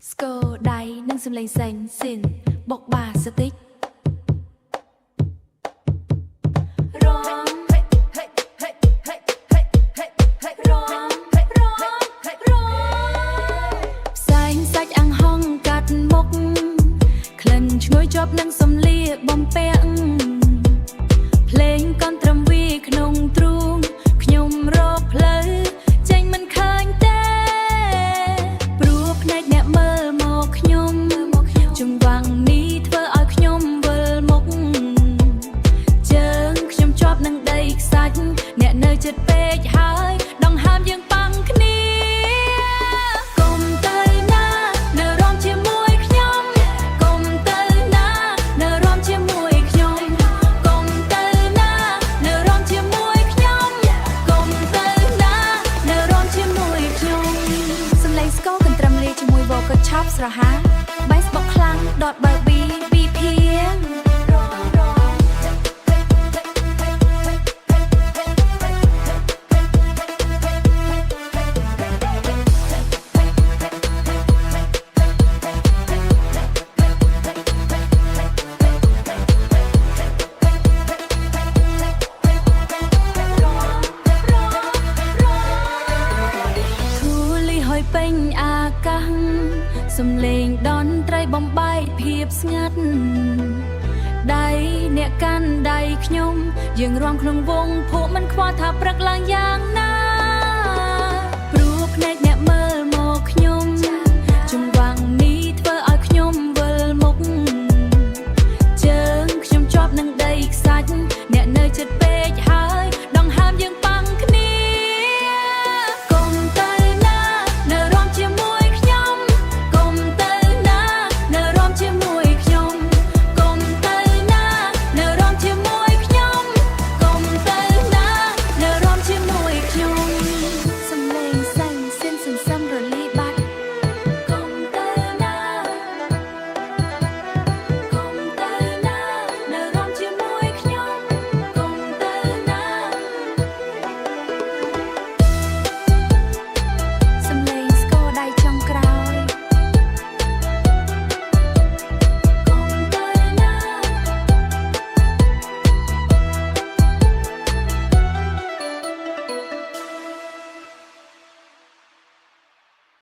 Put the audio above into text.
ស្គរដៃនិងសំឡេងសេងស៊ីនបុកបាសតិចរំផ្សែងសាច់អាំងហុងកាត់មុខក្លិនឈ្ងុយជាប់នឹងសំលៀកបំពាក់ភ្លេងកន្ទ្រឹមវីក្នុងទ្រូងខ្ញុំរកផ្លូវចេញមិនឃើញទេព្រោះភ្នែកអ្នកមើលមកខ្ញុំចង្វាក់នេះធ្វើឲ្យខ្ញុំវិលមុខជើងខ្ញុំជាប់នឹងដីខ្សាច់អ្នកនៅជិតពេកហើយដង្ហើមយើងប៉ាំងគ្នាកុំទៅណានៅរំជាមួយខ្ញុំកុំទៅណានៅរំជាមួយខ្ញុំកុំទៅណានៅរំជាមួយខ្ញុំកុំទៅណានៅរំជាមួយខ្ញុំសំឡេងស្គរកន្ទ្រឹមលាយជាមួយវ៉ូកឆប់ស្រហាបែសបុកខ្លាំងដតបើប៊ីពីភៀងពេញអាកាសសំឡេងដនត្រីបំបែកភាពស្ងាត់ដៃអ្នកកាន់ដៃខ្ញុំយើងរាំក្នុងវង់ភក់មិនខ្វល់ថាព្រឹកឡើងយ៉ាងណា